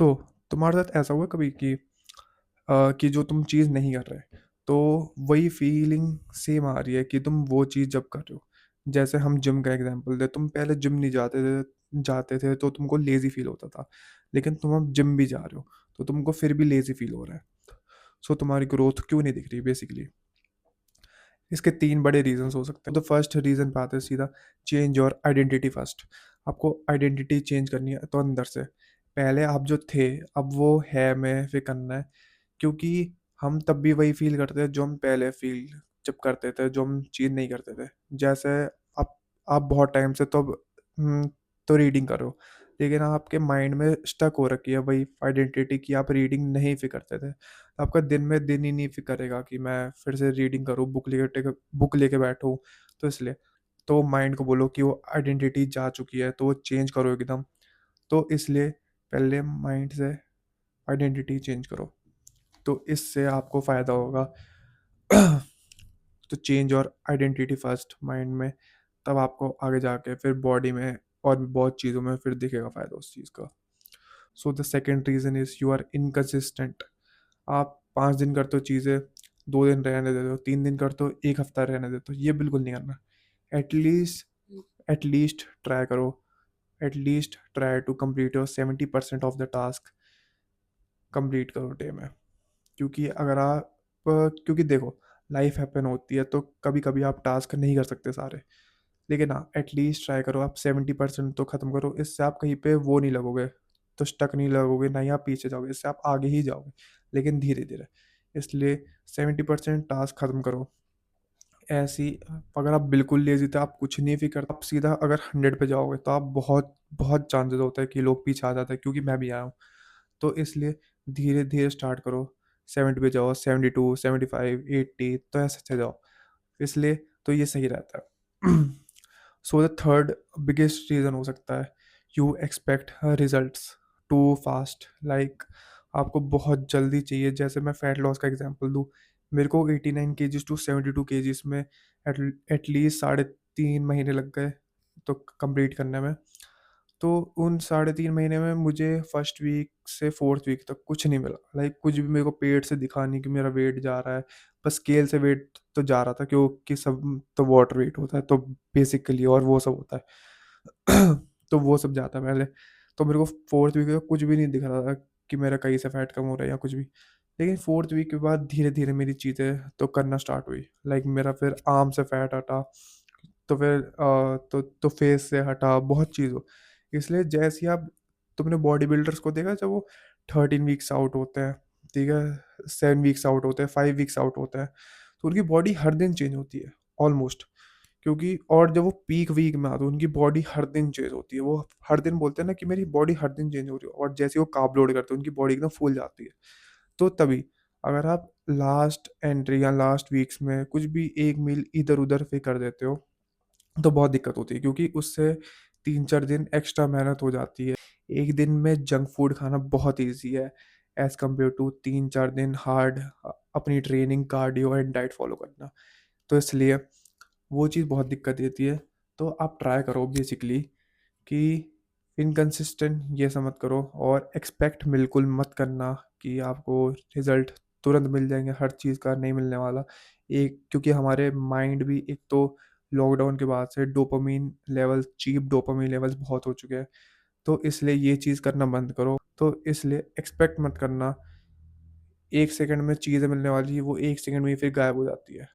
तो तुम्हारे साथ ऐसा हुआ कभी कि जो तुम चीज़ नहीं कर रहे, तो वही फीलिंग सेम आ रही है कि तुम वो चीज़ जब कर रहे हो। जैसे हम जिम का एग्जांपल दें, तुम पहले जिम नहीं जाते थे तो तुमको लेज़ी फ़ील होता था। लेकिन तुम अब जिम भी जा रहे हो, तो तुमको फिर भी लेज़ी फ़ील हो रहा है। सो तुम्हारी ग्रोथ क्यों नहीं दिख रही बेसिकली? इसके 3 बड़े रीज़न्स हो सकते हैं। तो फर्स्ट रीज़न पे आते हैं सीधा, चेंज योर आइडेंटिटी फर्स्ट। आपको आइडेंटिटी चेंज करनी है तो अंदर से। पहले आप जो थे, अब वो है मैं फिर करना है। क्योंकि हम तब भी वही फ़ील करते थे जो हम पहले फ़ील जब करते थे, जो हम चीज़ नहीं करते थे। जैसे आप आप बहुत टाइम से उम, तो रीडिंग कर रहे हो, लेकिन आपके माइंड में स्टक हो रखी है वही आइडेंटिटी कि आप रीडिंग नहीं फिर करते थे। तो आपका दिन में दिन ही नहीं फिर करेगा कि मैं फिर से रीडिंग करूँ, बुक लेके बैठूँ, तो इसलिए। तो माइंड को बोलो कि वो आइडेंटिटी जा चुकी है, तो वो चेंज करो एकदम। तो इसलिए पहले माइंड से आइडेंटिटी चेंज करो। तो इससे आपको फ़ायदा होगा। तो चेंज और आइडेंटिटी फर्स्ट माइंड में, तब आपको आगे जाके फिर बॉडी में और भी बहुत चीज़ों में फिर दिखेगा फ़ायदा उस चीज़ का। So the second reason is you are inconsistent. आप 5 दिन करते हो चीज़ें, 2 दिन रहने देते हो, 3 दिन करते हो, 1 हफ्ता रहने देते हो, ये बिल्कुल नहीं करना। एटलीस्ट एटलीस्ट ट्राई करो, at least try to complete your 70% of the task, complete करो डे में। क्योंकि अगर आप क्योंकि देखो, लाइफ हैपन होती है तो कभी कभी आप टास्क नहीं कर सकते सारे। लेकिन हाँ, एटलीस्ट ट्राई करो, आप 70% तो ख़त्म करो। इससे आप कहीं पे वो नहीं लगोगे, तो स्टक नहीं लगोगे, ना ही आप पीछे जाओगे, इससे आप आगे ही जाओगे, लेकिन धीरे धीरे। इसलिए 70% टास्क ख़त्म करो। ऐसी अगर आप बिल्कुल लेज़ी थे, आप कुछ नहीं भी करते, आप सीधा अगर 100 पे जाओगे तो आप बहुत बहुत चांसेस होता है कि लोग पीछे आ जाते हैं, क्योंकि मैं भी आया हूँ। तो इसलिए धीरे-धीरे स्टार्ट करो, 70 पे जाओ, 72, 75, 80, तो ऐसे चले जाओ। इसलिए तो ये सही रहता है। So the third biggest reason हो सकता है, you expect results too fast. Like आपको बहुत जल्दी चाहिए। जैसे मैं फैट लॉस का एग्जांपल दूँ, मेरे को 89 केजीज़ टू 72 केजीज़ में एटलीस्ट साढ़े 3 महीने लग गए, तो कंप्लीट करने में। तो उन साढ़े 3 महीने में मुझे फर्स्ट वीक से फोर्थ वीक तक कुछ नहीं मिला। लाइक कुछ भी मेरे को पेट से दिखा नहीं कि मेरा वेट जा रहा है। बस स्केल से वेट तो जा रहा था, क्योंकि सब तो वाटर वेट होता है तो बेसिकली, और वो सब होता है। तो वो सब जाता है पहले। तो मेरे को फोर्थ वीक में कुछ भी नहीं दिख रहा था कि मेरा कहीं से फैट कम हो रहा है या कुछ भी। लेकिन फोर्थ वीक के बाद धीरे धीरे मेरी चीज़ें तो करना स्टार्ट हुई। लाइक मेरा फिर आर्म से फैट हटा, तो फिर तो फेस से हटा, बहुत चीज़ हो। इसलिए जैसे ही आप, तुमने बॉडी बिल्डर्स को देखा जब वो 13 वीक्स आउट होते हैं, ठीक है, 7 वीक्स आउट होते हैं, 5 वीक्स आउट होते हैं, तो उनकी बॉडी हर दिन चेंज होती है ऑलमोस्ट। क्योंकि और जब वो पीक वीक में आते हैं, उनकी बॉडी हर दिन चेंज होती है। वो हर दिन बोलते हैं ना कि मेरी बॉडी हर दिन चेंज हो रही है, और जैसे ही वो कार्ब लोड करते हैं उनकी बॉडी एकदम फूल जाती है। तो तभी अगर आप लास्ट एंट्री या लास्ट वीक्स में कुछ भी एक मील इधर उधर पे कर देते हो, तो बहुत दिक्कत होती है, क्योंकि उससे 3-4 दिन एक्स्ट्रा मेहनत हो जाती है। एक दिन में जंक फूड खाना बहुत ईज़ी है एज़ कम्पेयर टू 3-4 दिन हार्ड अपनी training, cardio and diet follow करना। तो इसलिए वो चीज़ बहुत दिक्कत देती है। तो आप ट्राई करो बेसिकली कि इनकंसिस्टेंट ये सब मत करो, और एक्सपेक्ट बिल्कुल मत करना कि आपको रिज़ल्ट तुरंत मिल जाएँगे, हर चीज़ का नहीं मिलने वाला। एक क्योंकि हमारे माइंड भी, एक तो लॉकडाउन के बाद से dopamine level, cheap dopamine levels बहुत हो चुके हैं। तो इसलिए ये चीज़ करना बंद करो। तो इसलिए एक्सपेक्ट मत करना 1 सेकंड में चीज़ें मिलने वाली है, वो 1 सेकंड में ही फिर गायब हो जाती है।